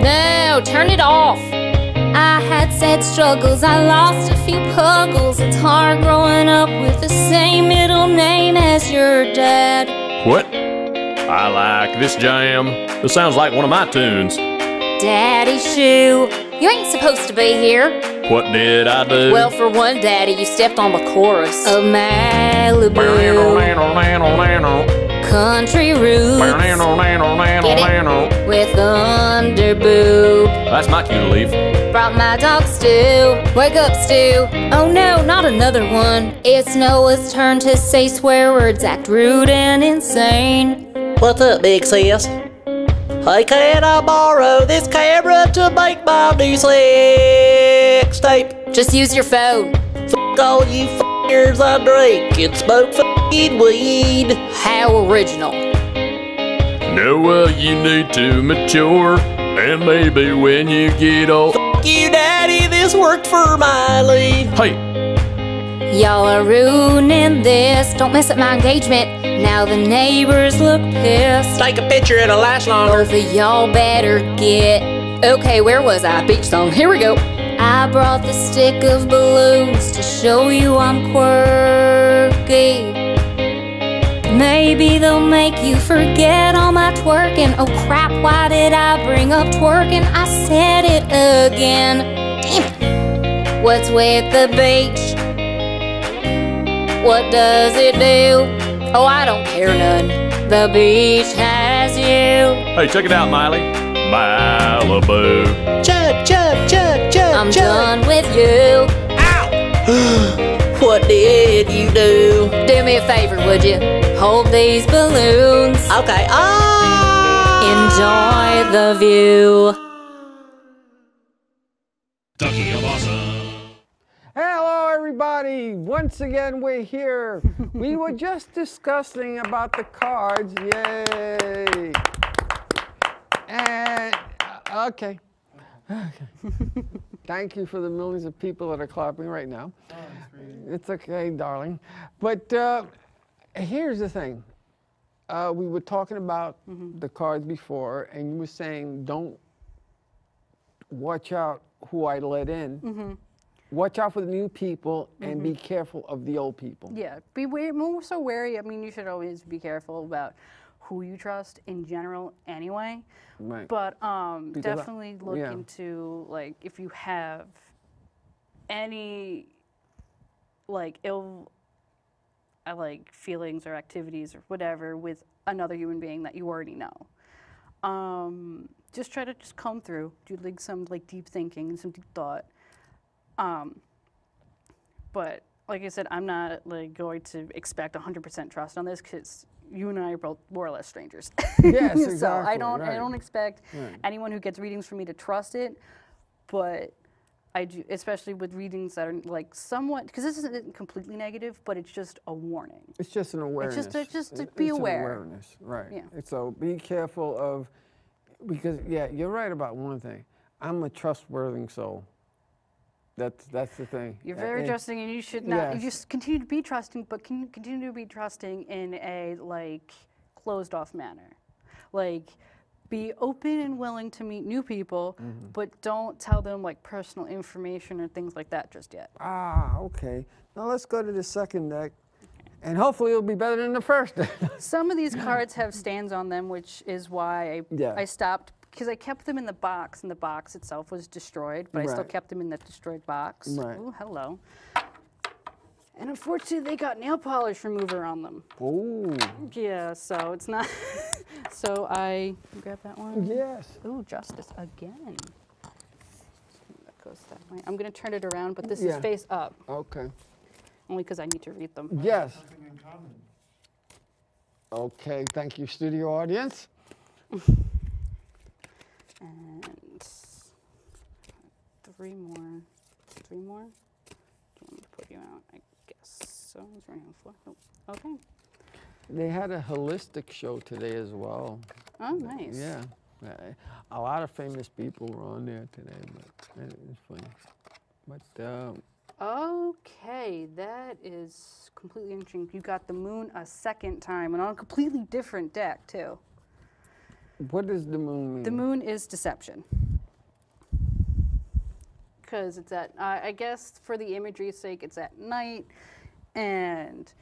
No, turn it off. I had sad struggles, I lost a few puggles. It's hard growing up with the same middle name as your dad. What? I like this jam. This sounds like one of my tunes. Daddy's shoe You ain't supposed to be here. What did I do? Well, for one, Daddy, you stepped on the chorus of Malibu. Country roots. Get it? With underboob. That's my cue to leave. Brought my dog Stu. Wake up, Stu. Oh no, not another one. It's Noah's turn to say swear words, act rude and insane. What's up, big sis? Hey, can I borrow this camera to make my new sex tape? Just use your phone. Fuck all you f***ers, I drink and smoke f***ing weed. How original. Noah, you need to mature, and maybe when you get old. Fuck you, Daddy, this worked for Miley. Hey, Y'all are ruining this. Don't mess up my engagement. Now the neighbors look pissed. Take a picture, it'll last longer. Both of y'all better get. Okay, where was I? Beach song. Here we go. I brought the stick of balloons to show you I'm quirky. Maybe they'll make you forget all my twerking. Oh crap, why did I bring up twerking? I said it again. Damn. What's with the beach? What does it do? Oh, I don't care none. The beach has you. hey, check it out, Miley. Malibu. Chug, chug, chug, chug, I'm chug. done with you. Ow! What did you do? Do me a favor, would you? Hold these balloons. Okay, ah! Enjoy the view. Hello, everybody. Once again, we're here. We were just discussing about the cards. Yay. And, okay. Thank you for the millions of people that are clapping right now. It's okay, darling. But here's the thing. We were talking about the cards before, and you were saying, don't watch out who I let in. Watch out for the new people and be careful of the old people. Yeah, be more so wary. I mean, you should always be careful about who you trust in general anyway. Right. But definitely look into, like, if you have any, like, ill, like, feelings or activities or whatever with another human being that you already know. Just try to just comb through, do, like, some, like, deep thinking and some deep thought. But like I said, I'm not like going to expect 100% trust on this because you and I are both more or less strangers. Yes, So exactly. I don't expect anyone who gets readings from me to trust it, but I do, especially with readings that are like somewhat, because this isn't completely negative, but it's just a warning. It's just an awareness. It's just to be aware. An awareness, right. Yeah. So be careful of, because you're right about one thing. I'm a trustworthy soul. That's the thing. You're very trusting, and you should not. You just continue to be trusting, but continue to be trusting in a like closed off manner. Like, be open and willing to meet new people, but don't tell them like personal information or things like that just yet. Ah, okay. Now let's go to the second deck, and hopefully it'll be better than the first deck. Some of these cards have stands on them, which is why I stopped. Because I kept them in the box, and the box itself was destroyed, but I still kept them in that destroyed box. Right. Oh, hello. And unfortunately, they got nail polish remover on them. Oh. Yeah, so it's not. So I grab that one. Yes. Oh, justice again. That goes that way. I'm going to turn it around, but this is face up. Okay. Only because I need to read them. Yes. Okay, thank you, studio audience. And three more. Do you want me to put you out? I guess so. Is there anyone for? Oh, okay. They had a holistic show today as well. Oh, nice. Yeah. A lot of famous people were on there today, but it was funny. But okay, that is completely interesting. You got the moon a second time, and on a completely different deck too. What does the moon mean? The moon is deception. Because it's at, I guess for the imagery's sake, it's at night, and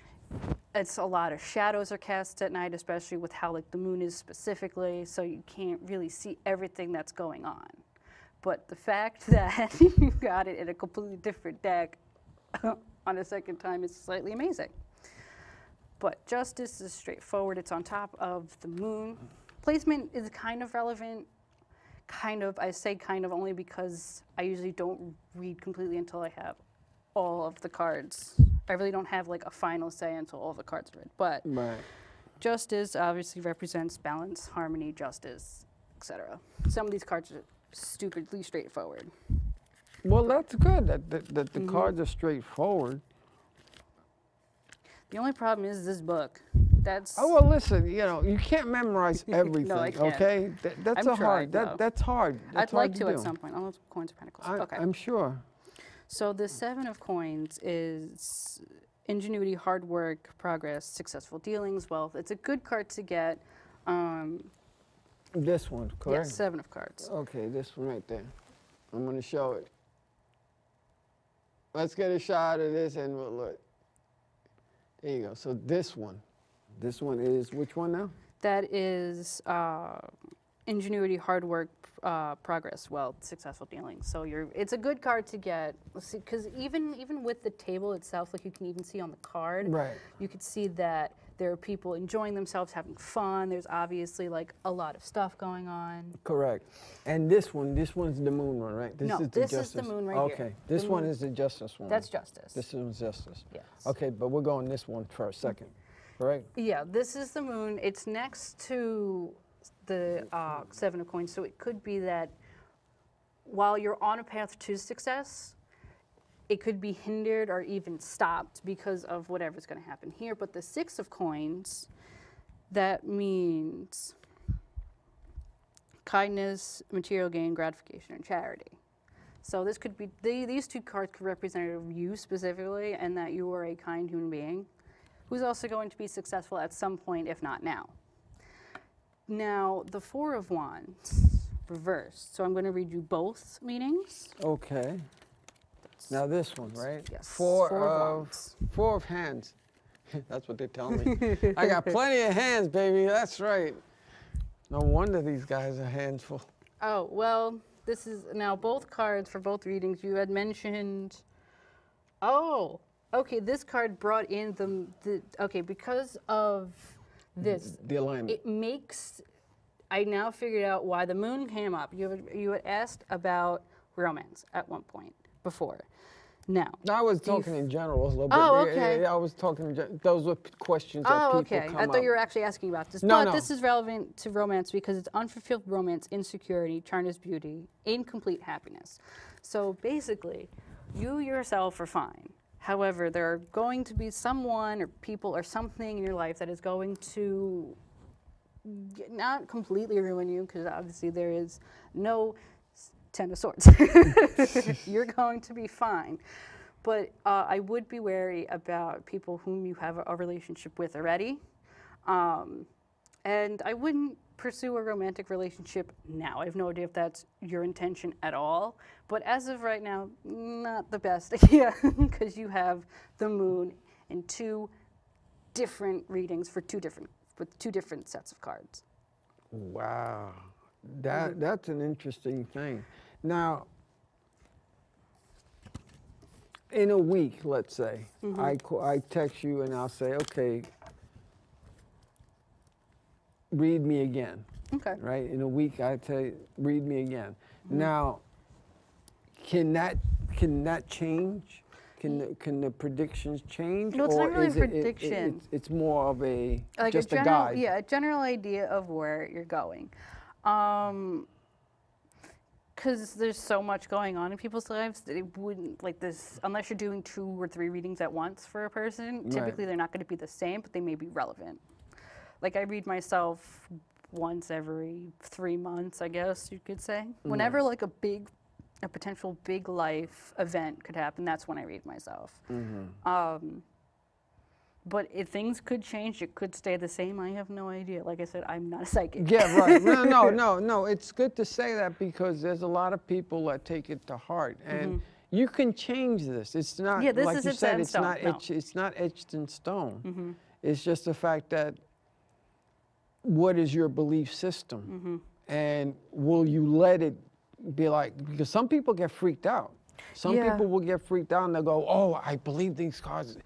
it's a lot of shadows are cast at night, especially with how like the moon is specifically, so you can't really see everything that's going on. But the fact that you got it in a completely different deck on a second time is slightly amazing. But Justice is straightforward. It's on top of the moon. Placement is kind of relevant. Kind of, I say kind of only because I usually don't read completely until I have all of the cards. I really don't have like a final say until all the cards are read. But Justice obviously represents balance, harmony, justice, etc. Some of these cards are stupidly straightforward. Well, that's good that the cards are straightforward. The only problem is this book. That's well, listen, you know, you can't memorize everything, No, I can't. okay? That's I'm that's hard. That's I'd like hard to at do. some point. I'll have Coins of Pentacles. Okay. I'm sure. So the 7 of Coins is ingenuity, hard work, progress, successful dealings, wealth. It's a good card to get. This one, correct? Yes, 7 of Cards. Okay, this one right there. I'm going to show it. Let's get a shot of this and we'll look. There you go. So this one is which one now? That is ingenuity, hard work, progress, wealth, successful dealings. So it's a good card to get. Because even with the table itself, like you can even see on the card, you could see that there are people enjoying themselves, having fun. There's obviously like a lot of stuff going on. Correct. And this one's the moon one, right? No, this is the moon right here. Okay, this one is the justice one. That's justice. This one's justice. Yes. Okay, but we're going this one first, second, correct? Yeah, this is the moon. It's next to the 7 of Coins, so it could be that while you're on a path to success, it could be hindered or even stopped because of whatever's going to happen here. But the 6 of Coins, that means kindness, material gain, gratification, and charity. So this could be, these two cards could represent you specifically, and that you are a kind human being who's also going to be successful at some point, if not now. Now, the 4 of Wands, reversed. So I'm going to read you both meanings. Okay. Now this one, right? Yes. Four of hands. That's what they tell me. I got plenty of hands, baby. That's right. No wonder these guys are handful. Oh, well, this is now both cards for both readings. You had mentioned, oh, okay, this card brought in okay, because of this. The alignment. It makes, I now figured out why the moon came up. You had asked about romance at one point before. Now, I was talking in general a little bit. Oh, okay. Yeah, I was talking. Those were questions that people okay. come I thought up. you were actually asking about this. No, but this is relevant to romance because it's unfulfilled romance, insecurity, tarnished beauty, incomplete happiness. So basically, you yourself are fine. However, there are going to be someone or people or something in your life that is going to not completely ruin you, because obviously there is no 10 of Swords. You're going to be fine. But I would be wary about people whom you have a relationship with already. And I wouldn't pursue a romantic relationship now. I have no idea if that's your intention at all. But as of right now, not the best idea, because you have the moon in 2 different readings for with two different sets of cards. Wow, that's an interesting thing. Now, in a week, let's say, I text you and I'll say, okay, read me again. Okay. Right? In a week, I tell you, read me again. Now, can that change? Can the predictions change? No, it's or not really is a prediction. It's more of a like just a a guide. Yeah, a general idea of where you're going. Because there's so much going on in people's lives that it wouldn't, like this, unless you're doing 2 or 3 readings at once for a person, typically they're not going to be the same, but they may be relevant. Like I read myself once every 3 months, I guess you could say. Whenever like a potential big life event could happen, that's when I read myself. But if things could change, it could stay the same. I have no idea. Like I said, I'm not a psychic. Yeah, right. No. It's good to say that because there's a lot of people that take it to heart, and you can change this. It's not like you said. It's not. It's not etched in stone. It's just the fact that what is your belief system, and will you let it be like, because some people get freaked out. Some people will get freaked out and they'll go, oh, I believe these cards,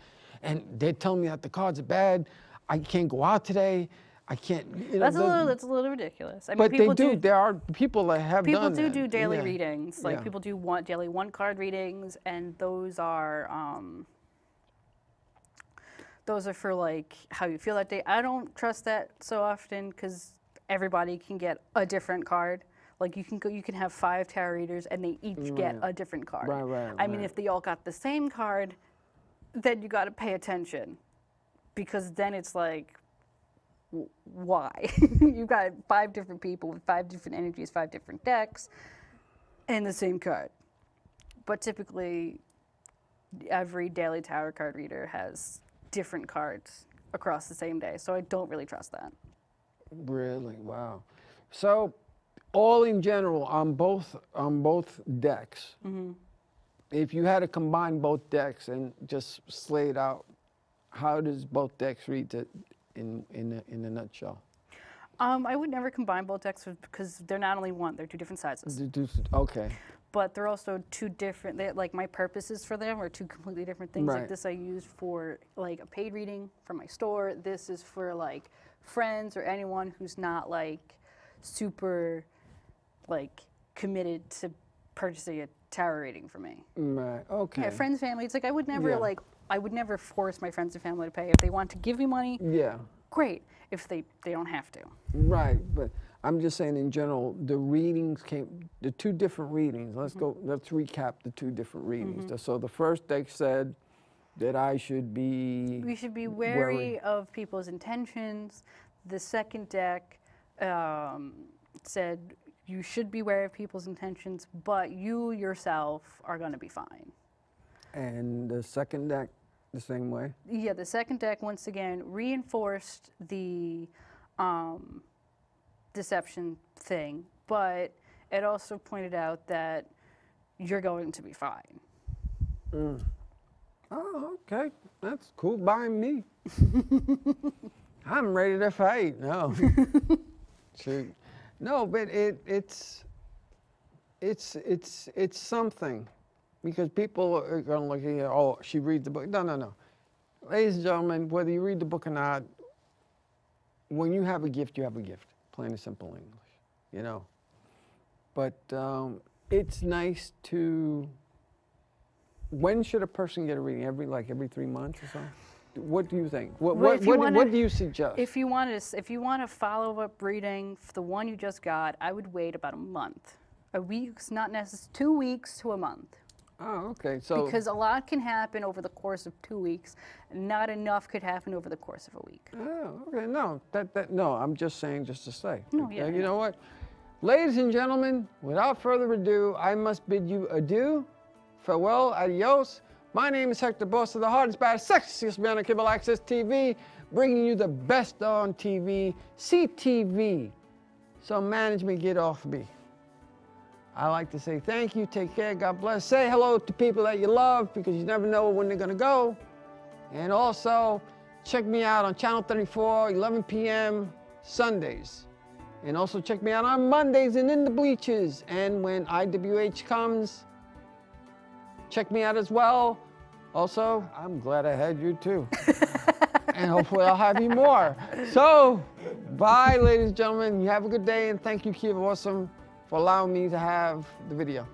and they're telling me that the cards are bad. I can't go out today. I can't. You know, that's a little ridiculous. I mean, but they do. There are people that have done that. People do daily readings. Like people do want daily 1-card readings, and those are for like how you feel that day. I don't trust that so often because everybody can get a different card. Like you can have 5 tarot readers and they each get a different card. Right. I mean, if they all got the same card, then you got to pay attention, because then it's like, why? You've got 5 different people with 5 different energies, 5 different decks, and the same card. But typically, every daily tarot card reader has different cards across the same day, so I don't really trust that. Really? Wow. So, all in general, on both decks, if you had to combine both decks and just slay it out, how does both decks read in a nutshell? I would never combine both decks because they're not only one; they're 2 different sizes. Okay. But they're also 2 different. Like my purposes for them are 2 completely different things. Right. Like this, I use for like a paid reading for my store. This is for like friends or anyone who's not like super like committed to purchasing a tarot reading for me. Right. Okay. Yeah, friends, family. It's like I would never I would never force my friends and family to pay. If they want to give me money, great. If they don't have to. Right, but I'm just saying in general, the readings the 2 different readings. Let's recap the 2 different readings. So the first deck said that we should be wary of people's intentions. The second deck said you should be wary of people's intentions, but you yourself are going to be fine. And the second deck, the same way? Yeah, the second deck, once again, reinforced the deception thing, but it also pointed out that you're going to be fine. Oh, okay. That's cool by me. I'm ready to fight. No. Shoot. No, but it's something, because people are going to look at you, oh, she reads the book. No. Ladies and gentlemen, whether you read the book or not, when you have a gift, you have a gift. Plain and simple English, you know. But it's nice to. When should a person get a reading? Every 3 months or so? What do you think? What do you suggest? If you want a follow-up reading for the one you just got, I would wait about a month. A week's not necessary. 2 weeks to a month. Oh, okay. So because a lot can happen over the course of 2 weeks, not enough could happen over the course of a week. Oh, okay. No, no. I'm just saying, just to say. No, okay? yeah. You know what, ladies and gentlemen, without further ado, I must bid you adieu, farewell, adios. My name is Hector Boss of the hardest, baddest, sexiest man on cable access TV, bringing you the best on TV, CTV. So management, get off me. I like to say thank you, take care, God bless. Say hello to people that you love, because you never know when they're gonna go. And also, check me out on Channel 34, 11 p.m. Sundays. And also check me out on Mondays and In the Bleachers. And when IWH comes, check me out as well. Also, I'm glad I had you too. And hopefully I'll have you more. So, bye, ladies and gentlemen. You have a good day, and thank you, Kiva Awesome, for allowing me to have the video.